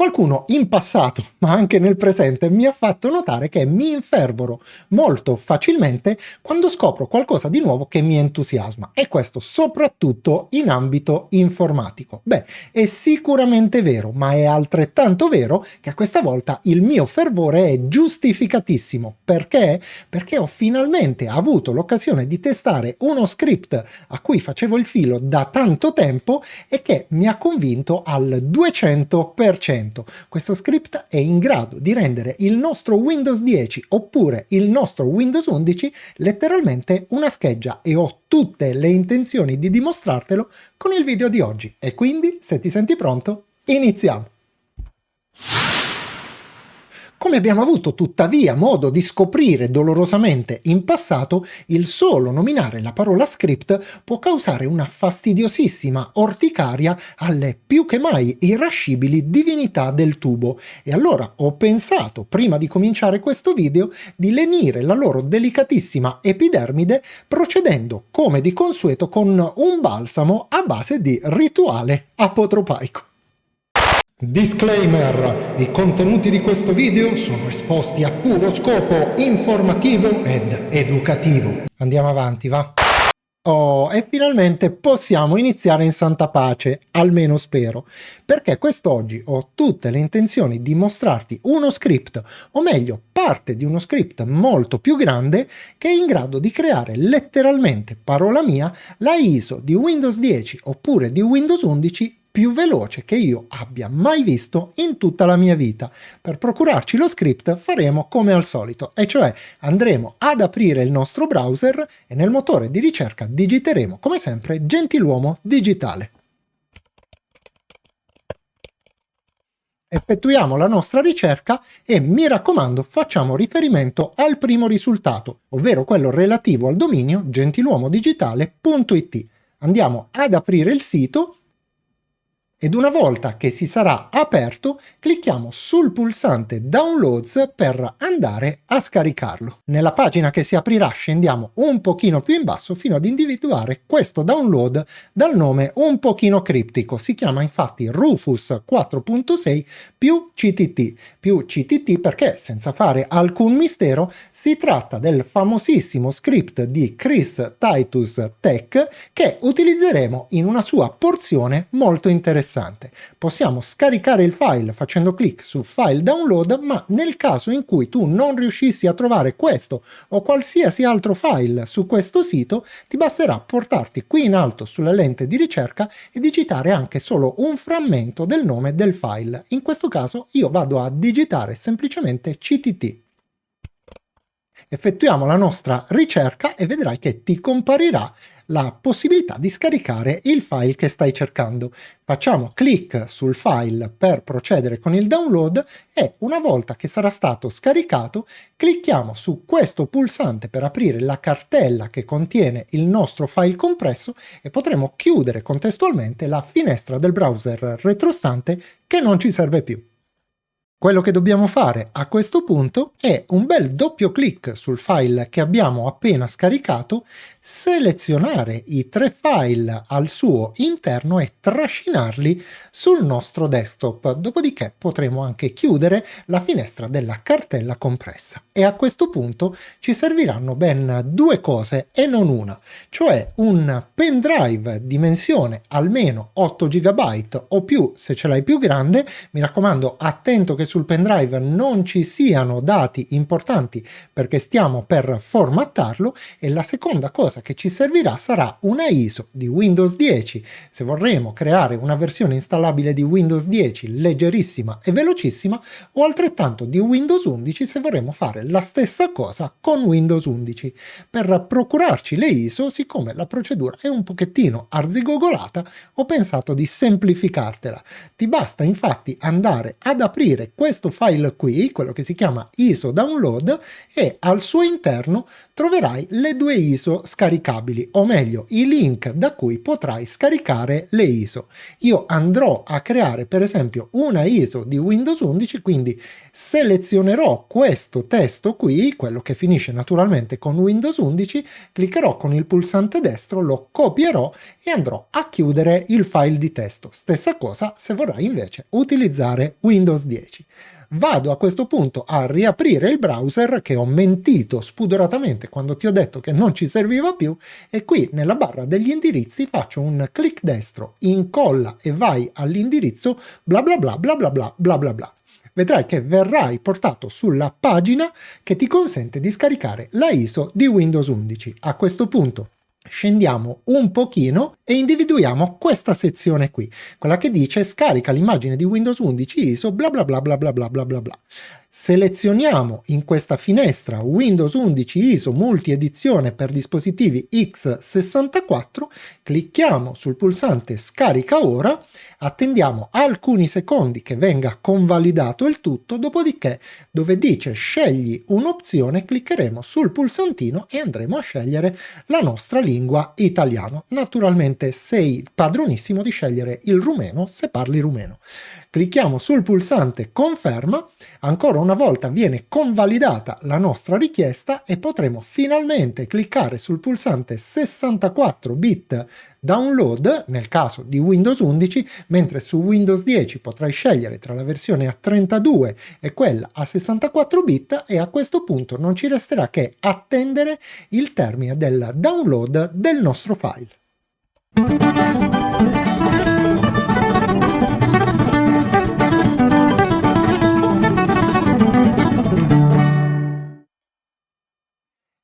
Qualcuno in passato, ma anche nel presente, mi ha fatto notare che mi infervoro molto facilmente quando scopro qualcosa di nuovo che mi entusiasma, e questo soprattutto in ambito informatico. Beh, è sicuramente vero, ma è altrettanto vero che questa volta il mio fervore è giustificatissimo. Perché? Perché ho finalmente avuto l'occasione di testare uno script a cui facevo il filo da tanto tempo e che mi ha convinto al 200%. Questo script è in grado di rendere il nostro Windows 10 oppure il nostro Windows 11 letteralmente una scheggia, e ho tutte le intenzioni di dimostrartelo con il video di oggi. E quindi, se ti senti pronto, iniziamo! Come abbiamo avuto tuttavia modo di scoprire dolorosamente in passato, il solo nominare la parola script può causare una fastidiosissima orticaria alle più che mai irascibili divinità del tubo. E allora ho pensato, prima di cominciare questo video, di lenire la loro delicatissima epidermide procedendo come di consueto con un balsamo a base di rituale apotropaico. Disclaimer: i contenuti di questo video sono esposti a puro scopo informativo ed educativo. Andiamo avanti, va? Oh, e finalmente possiamo iniziare in santa pace, almeno spero, perché quest'oggi ho tutte le intenzioni di mostrarti uno script, o meglio parte di uno script molto più grande, che è in grado di creare letteralmente, parola mia, la ISO di Windows 10 oppure di Windows 11 più veloce che io abbia mai visto in tutta la mia vita. Per procurarci lo script faremo come al solito, e cioè andremo ad aprire il nostro browser e nel motore di ricerca digiteremo come sempre Gentiluomo Digitale. Effettuiamo la nostra ricerca e, mi raccomando, facciamo riferimento al primo risultato, ovvero quello relativo al dominio gentiluomodigitale.it. Andiamo ad aprire il sito ed una volta che si sarà aperto clicchiamo sul pulsante Downloads per andare a scaricarlo. Nella pagina che si aprirà scendiamo un pochino più in basso fino ad individuare questo download dal nome un pochino criptico. Si chiama infatti Rufus 4.6 più CTT perché, senza fare alcun mistero, si tratta del famosissimo script di Chris Titus Tech che utilizzeremo in una sua porzione molto interessante. Possiamo scaricare il file facendo clic su File Download, ma nel caso in cui tu non riuscissi a trovare questo o qualsiasi altro file su questo sito, ti basterà portarti qui in alto sulla lente di ricerca e digitare anche solo un frammento del nome del file. In questo caso io vado a digitare semplicemente CTT. Effettuiamo la nostra ricerca e vedrai che ti comparirà la possibilità di scaricare il file che stai cercando. Facciamo clic sul file per procedere con il download e una volta che sarà stato scaricato clicchiamo su questo pulsante per aprire la cartella che contiene il nostro file compresso e potremo chiudere contestualmente la finestra del browser retrostante che non ci serve più. Quello che dobbiamo fare a questo punto è un bel doppio clic sul file che abbiamo appena scaricato, selezionare i 3 file al suo interno e trascinarli sul nostro desktop, dopodiché potremo anche chiudere la finestra della cartella compressa. E a questo punto ci serviranno ben 2 cose e non una, cioè un pendrive dimensione almeno 8 GB o più se ce l'hai più grande. Mi raccomando, attento che sul pendrive non ci siano dati importanti perché stiamo per formattarlo. E la seconda cosa che ci servirà sarà una ISO di Windows 10 se vorremmo creare una versione installabile di Windows 10 leggerissima e velocissima, o altrettanto di Windows 11 se vorremmo fare la stessa cosa con Windows 11. Per procurarci le ISO, siccome la procedura è un pochettino arzigogolata, ho pensato di semplificartela. Ti basta infatti andare ad aprire questo file qui, quello che si chiama ISO download, e al suo interno troverai le due ISO scaricabili, o meglio i link da cui potrai scaricare le ISO. Io andrò a creare per esempio una ISO di Windows 11, quindi selezionerò questo testo qui, quello che finisce naturalmente con Windows 11, cliccherò con il pulsante destro, lo copierò e andrò a chiudere il file di testo. Stessa cosa se vorrai invece utilizzare Windows 10. Vado a questo punto a riaprire il browser, che ho mentito spudoratamente quando ti ho detto che non ci serviva più, e qui nella barra degli indirizzi faccio un clic destro, incolla e vai all'indirizzo bla bla bla bla bla bla bla bla bla. Vedrai che verrai portato sulla pagina che ti consente di scaricare la ISO di Windows 11. A questo punto scendiamo un pochino e individuiamo questa sezione qui, quella che dice scarica l'immagine di Windows 11 ISO bla bla bla bla bla bla bla bla bla. Selezioniamo in questa finestra Windows 11 ISO multi-edizione per dispositivi x64, clicchiamo sul pulsante scarica ora, attendiamo alcuni secondi che venga convalidato il tutto, dopodiché dove dice scegli un'opzione cliccheremo sul pulsantino e andremo a scegliere la nostra lingua italiano. Naturalmente sei padronissimo di scegliere il rumeno se parli rumeno. Clicchiamo sul pulsante conferma, ancora una volta viene convalidata la nostra richiesta e potremo finalmente cliccare sul pulsante 64 bit download nel caso di Windows 11, mentre su Windows 10 potrai scegliere tra la versione a 32 e quella a 64 bit, e a questo punto non ci resterà che attendere il termine del download del nostro file.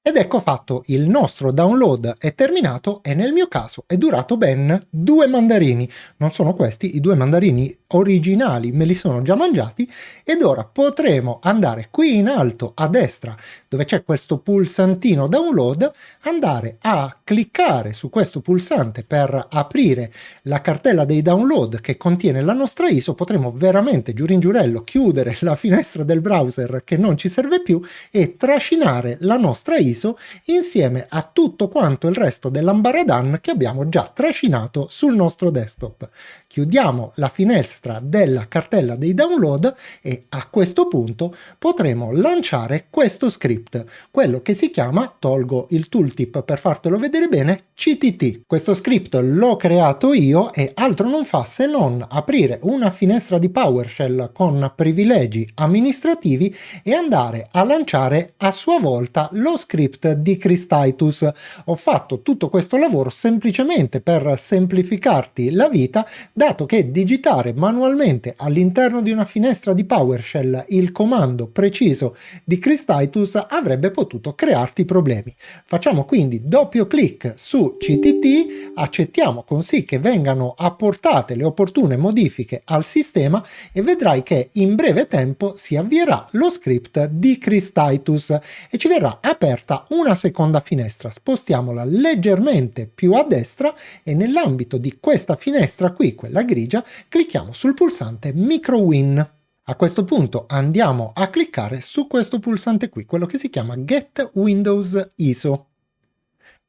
Ed ecco fatto, il nostro download è terminato e nel mio caso è durato ben 2 mandarini. Non sono questi i 2 mandarini originali, me li sono già mangiati, ed ora potremo andare qui in alto a destra dove c'è questo pulsantino download, andare a cliccare su questo pulsante per aprire la cartella dei download che contiene la nostra ISO. Potremo veramente giurin giurello chiudere la finestra del browser che non ci serve più e trascinare la nostra ISO insieme a tutto quanto il resto dell'ambaradan che abbiamo già trascinato sul nostro desktop. Chiudiamo la finestra della cartella dei download e a questo punto potremo lanciare questo script, quello che si chiama, tolgo il tooltip per fartelo vedere bene, CTT. Questo script l'ho creato io e altro non fa se non aprire una finestra di PowerShell con privilegi amministrativi e andare a lanciare a sua volta lo script di Christitus. Ho fatto tutto questo lavoro semplicemente per semplificarti la vita, dato che digitare manualmente all'interno di una finestra di PowerShell il comando preciso di Christitus avrebbe potuto crearti problemi. Facciamo quindi doppio clic su CTT, accettiamo con sì che vengano apportate le opportune modifiche al sistema e vedrai che in breve tempo si avvierà lo script di Christitus e ci verrà aperta una seconda finestra. Spostiamola leggermente più a destra e nell'ambito di questa finestra qui, quella grigia, clicchiamo sul pulsante MicroWin. A questo punto andiamo a cliccare su questo pulsante qui, quello che si chiama Get Windows ISO.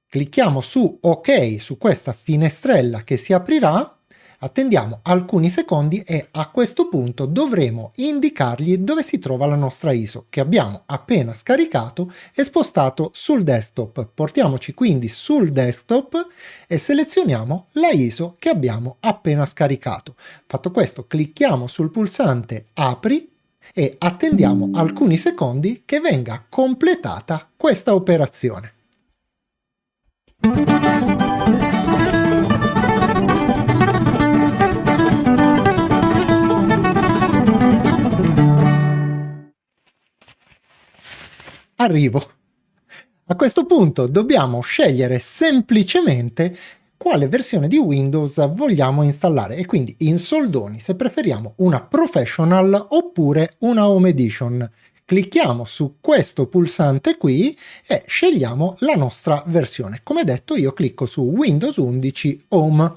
Clicchiamo su OK su questa finestrella che si aprirà, attendiamo alcuni secondi e a questo punto dovremo indicargli dove si trova la nostra ISO che abbiamo appena scaricato e spostato sul desktop. Portiamoci quindi sul desktop e selezioniamo la ISO che abbiamo appena scaricato. Fatto questo, clicchiamo sul pulsante Apri e attendiamo alcuni secondi che venga completata questa operazione. Arrivo. A questo punto dobbiamo scegliere semplicemente quale versione di Windows vogliamo installare e quindi in soldoni se preferiamo una Professional oppure una Home Edition. Clicchiamo su questo pulsante qui e scegliamo la nostra versione. Come detto io clicco su Windows 11 Home.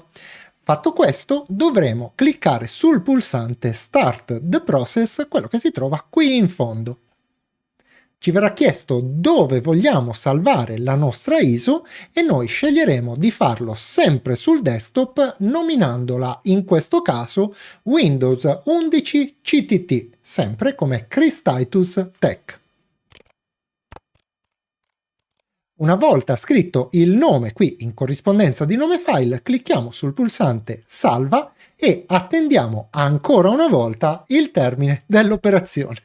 Fatto questo, dovremo cliccare sul pulsante Start the Process, quello che si trova qui in fondo. Ci verrà chiesto dove vogliamo salvare la nostra ISO e noi sceglieremo di farlo sempre sul desktop nominandola in questo caso Windows 11 CTT, sempre come Chris-Titus Tech. Una volta scritto il nome qui in corrispondenza di nome file, clicchiamo sul pulsante Salva e attendiamo ancora una volta il termine dell'operazione.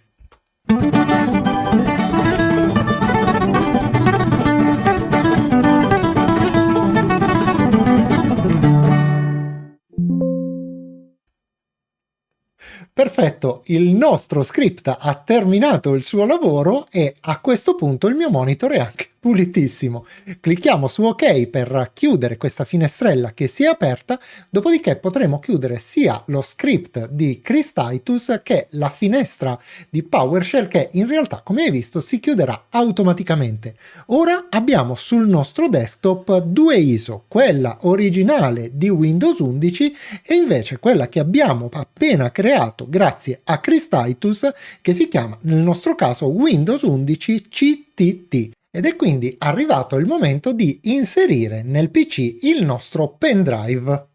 Perfetto, il nostro script ha terminato il suo lavoro e a questo punto il mio monitor è anche pulitissimo. Clicchiamo su OK per chiudere questa finestrella che si è aperta, dopodiché potremo chiudere sia lo script di Chris-Titus che la finestra di PowerShell che in realtà, come hai visto, si chiuderà automaticamente. Ora abbiamo sul nostro desktop due ISO, quella originale di Windows 11 e invece quella che abbiamo appena creato grazie a Chris-Titus che si chiama nel nostro caso Windows 11 CTT. Ed è quindi arrivato il momento di inserire nel PC il nostro pendrive.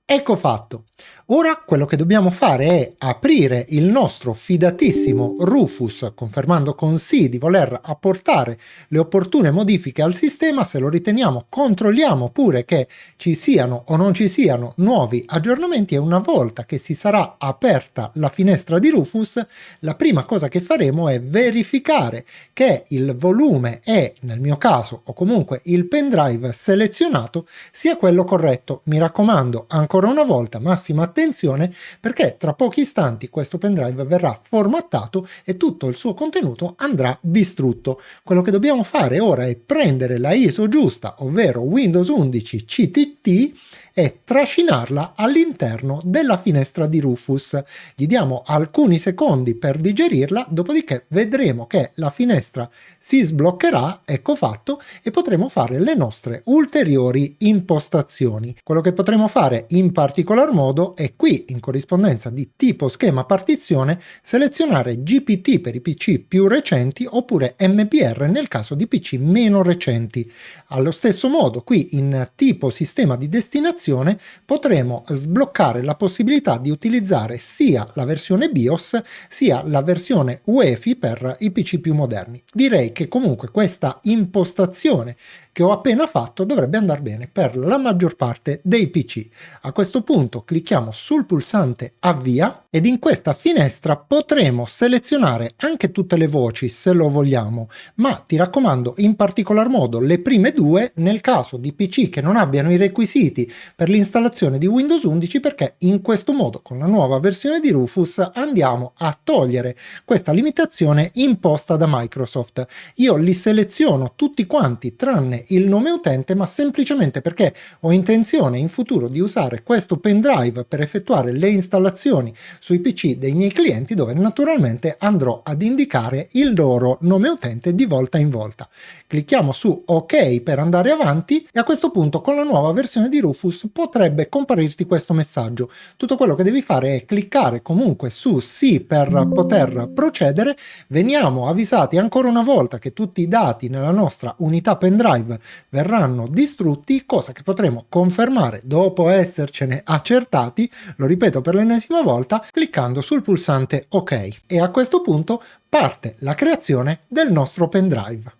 Ecco fatto. Ora quello che dobbiamo fare è aprire il nostro fidatissimo Rufus, confermando con sì di voler apportare le opportune modifiche al sistema. Se lo riteniamo, controlliamo pure che ci siano o non ci siano nuovi aggiornamenti e una volta che si sarà aperta la finestra di Rufus, la prima cosa che faremo è verificare che il volume e, nel mio caso, o comunque il pendrive selezionato sia quello corretto. Mi raccomando, ancora una volta, massima attenzione perché tra pochi istanti questo pendrive verrà formattato e tutto il suo contenuto andrà distrutto. Quello che dobbiamo fare ora è prendere la ISO giusta, ovvero Windows 11 CTT, e trascinarla all'interno della finestra di Rufus. Gli diamo alcuni secondi per digerirla, dopodiché vedremo che la finestra si sbloccherà, ecco fatto, e potremo fare le nostre ulteriori impostazioni. Quello che potremo fare in particolar modo è qui, in corrispondenza di tipo schema partizione, selezionare GPT per i PC più recenti oppure MBR nel caso di PC meno recenti. Allo stesso modo, qui in tipo sistema di destinazione potremo sbloccare la possibilità di utilizzare sia la versione BIOS sia la versione UEFI per i PC più moderni. Direi che comunque questa impostazione che ho appena fatto dovrebbe andare bene per la maggior parte dei PC. A questo punto clicchiamo sul pulsante avvia ed in questa finestra potremo selezionare anche tutte le voci se lo vogliamo, ma ti raccomando in particolar modo le prime due nel caso di PC che non abbiano i requisiti per l'installazione di Windows 11, perché in questo modo con la nuova versione di Rufus andiamo a togliere questa limitazione imposta da Microsoft. Io li seleziono tutti quanti tranne il nome utente, ma semplicemente perché ho intenzione in futuro di usare questo pendrive per effettuare le installazioni sui PC dei miei clienti, dove naturalmente andrò ad indicare il loro nome utente di volta in volta. Clicchiamo su OK per andare avanti e a questo punto con la nuova versione di Rufus potrebbe comparirti questo messaggio. Tutto quello che devi fare è cliccare comunque su sì per poter procedere. Veniamo avvisati ancora una volta che tutti i dati nella nostra unità pendrive verranno distrutti, cosa che potremo confermare dopo essercene accertati, lo ripeto per l'ennesima volta, cliccando sul pulsante OK. E a questo punto parte la creazione del nostro pendrive.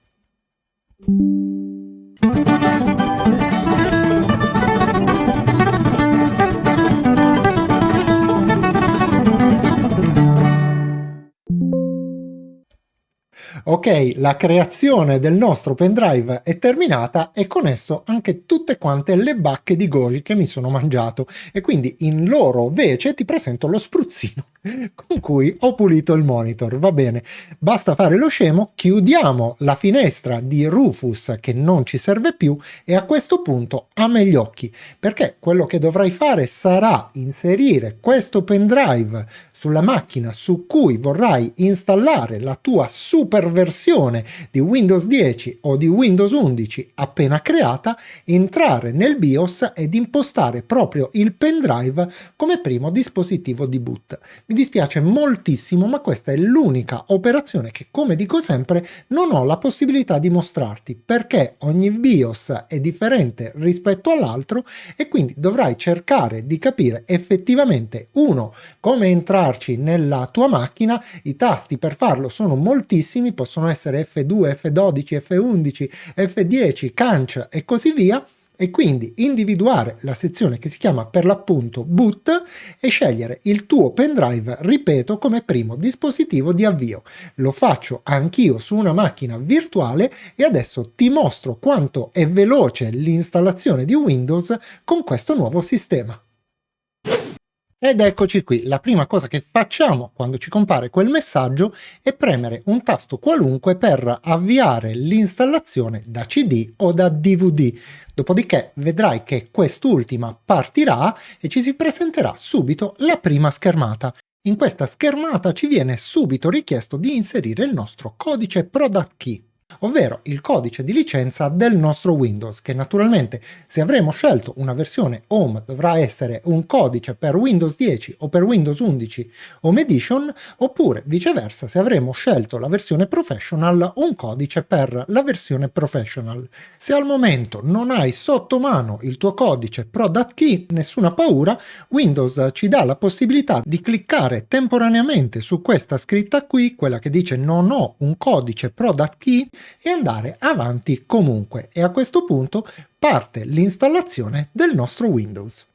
Ok, la creazione del nostro pendrive è terminata e con esso anche tutte quante le bacche di goji che mi sono mangiato, e quindi in loro vece ti presento lo spruzzino con cui ho pulito il monitor. Va bene, basta fare lo scemo, chiudiamo la finestra di Rufus che non ci serve più e a questo punto apri gli occhi, perché quello che dovrai fare sarà inserire questo pendrive sulla macchina su cui vorrai installare la tua super versione di Windows 10 o di Windows 11 appena creata, entrare nel BIOS ed impostare proprio il pendrive come primo dispositivo di boot. Mi dispiace moltissimo, ma questa è l'unica operazione che, come dico sempre, non ho la possibilità di mostrarti, perché ogni BIOS è differente rispetto all'altro e quindi dovrai cercare di capire effettivamente, uno, come entrarci nella tua macchina. I tasti per farlo sono moltissimi, possono essere F2, F12, F11, F10, canc e così via, e quindi individuare la sezione che si chiama per l'appunto boot e scegliere il tuo pendrive, ripeto, come primo dispositivo di avvio. Lo faccio anch'io su una macchina virtuale e adesso ti mostro quanto è veloce l'installazione di Windows con questo nuovo sistema. Ed eccoci qui, la prima cosa che facciamo quando ci compare quel messaggio è premere un tasto qualunque per avviare l'installazione da CD o da DVD. Dopodiché vedrai che quest'ultima partirà e ci si presenterà subito la prima schermata. In questa schermata ci viene subito richiesto di inserire il nostro codice product key, ovvero il codice di licenza del nostro Windows, che naturalmente, se avremo scelto una versione Home, dovrà essere un codice per Windows 10 o per Windows 11 Home Edition, oppure viceversa, se avremo scelto la versione Professional, un codice per la versione Professional. Se al momento non hai sotto mano il tuo codice Product Key, nessuna paura, Windows ci dà la possibilità di cliccare temporaneamente su questa scritta qui, quella che dice non ho un codice Product Key, e andare avanti comunque, e a questo punto parte l'installazione del nostro Windows.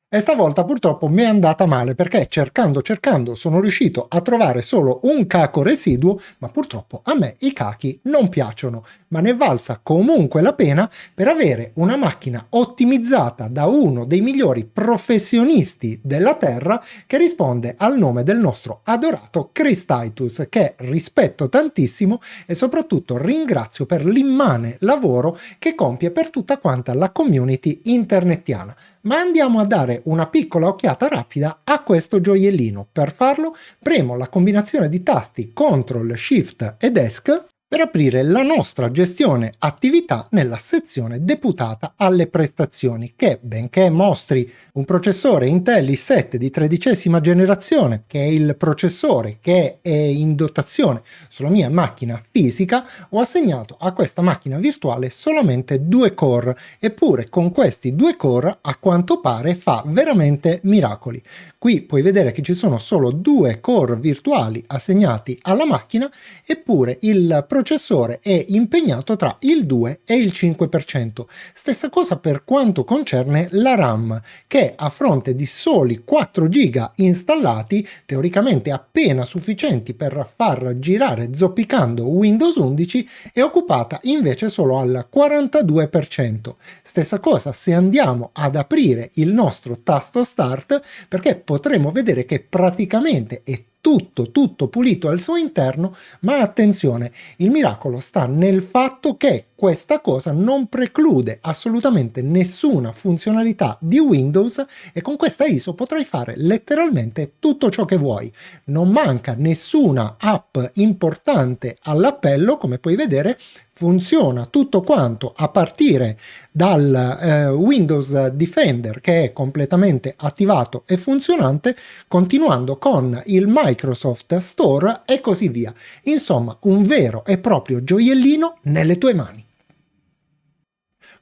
E stavolta purtroppo mi è andata male, perché cercando sono riuscito a trovare solo un caco residuo, ma purtroppo a me i cachi non piacciono, ma ne è valsa comunque la pena per avere una macchina ottimizzata da uno dei migliori professionisti della Terra, che risponde al nome del nostro adorato Chris Titus, che rispetto tantissimo e soprattutto ringrazio per l'immane lavoro che compie per tutta quanta la community internetiana. Ma andiamo a dare una piccola occhiata rapida a questo gioiellino. Per farlo premo la combinazione di tasti Ctrl, Shift e Esc per aprire la nostra gestione attività nella sezione deputata alle prestazioni, che, benché mostri un processore Intel i7 di 13ª generazione, che è il processore che è in dotazione sulla mia macchina fisica, ho assegnato a questa macchina virtuale solamente 2 core, eppure con questi 2 core a quanto pare fa veramente miracoli. Qui puoi vedere che ci sono solo 2 core virtuali assegnati alla macchina, eppure il processore è impegnato tra il 2 e il 5%. Stessa cosa per quanto concerne la RAM, che a fronte di soli 4 GB installati, teoricamente appena sufficienti per far girare zoppicando Windows 11, è occupata invece solo al 42%. Stessa cosa se andiamo ad aprire il nostro tasto Start, perché potremo vedere che praticamente è tutto pulito al suo interno, ma attenzione, il miracolo sta nel fatto che questa cosa non preclude assolutamente nessuna funzionalità di Windows, e con questa ISO potrai fare letteralmente tutto ciò che vuoi. Non manca nessuna app importante all'appello, come puoi vedere. Funziona tutto quanto a partire dal Windows Defender, che è completamente attivato e funzionante, continuando con il Microsoft Store e così via. Insomma, un vero e proprio gioiellino nelle tue mani.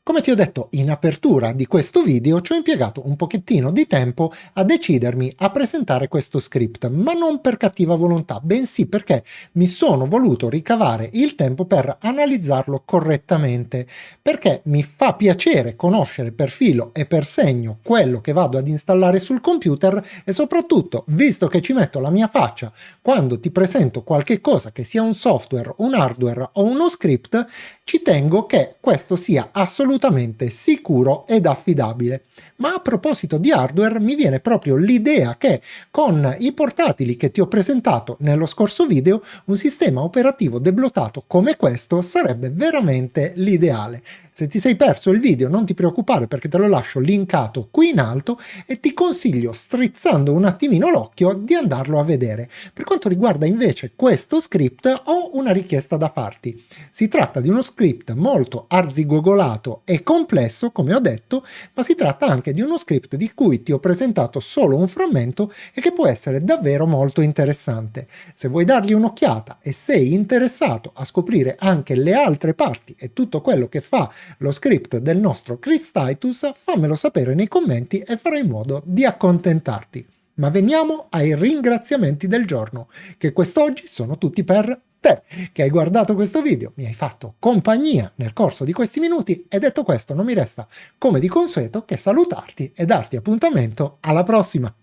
Come ti ho detto in apertura di questo video, ci ho impiegato un pochettino di tempo a decidermi a presentare questo script, ma non per cattiva volontà, bensì perché mi sono voluto ricavare il tempo per analizzarlo correttamente, perché mi fa piacere conoscere per filo e per segno quello che vado ad installare sul computer, e soprattutto, visto che ci metto la mia faccia quando ti presento qualche cosa, che sia un software, un hardware o uno script, Ci tengo che questo sia assolutamente sicuro ed affidabile. Ma a proposito di hardware, mi viene proprio l'idea che con i portatili che ti ho presentato nello scorso video, un sistema operativo deblottato come questo sarebbe veramente l'ideale. Se ti sei perso il video non ti preoccupare, perché te lo lascio linkato qui in alto e ti consiglio, strizzando un attimino l'occhio, di andarlo a vedere. Per quanto riguarda invece questo script, ho una richiesta da farti. Si tratta di uno script molto arzigogolato e complesso, come ho detto, ma si tratta anche di uno script di cui ti ho presentato solo un frammento e che può essere davvero molto interessante. Se vuoi dargli un'occhiata e sei interessato a scoprire anche le altre parti e tutto quello che fa lo script del nostro Christitus, fammelo sapere nei commenti e farò in modo di accontentarti. Ma veniamo ai ringraziamenti del giorno, che quest'oggi sono tutti per te, che hai guardato questo video, mi hai fatto compagnia nel corso di questi minuti, e detto questo non mi resta, come di consueto, che salutarti e darti appuntamento alla prossima.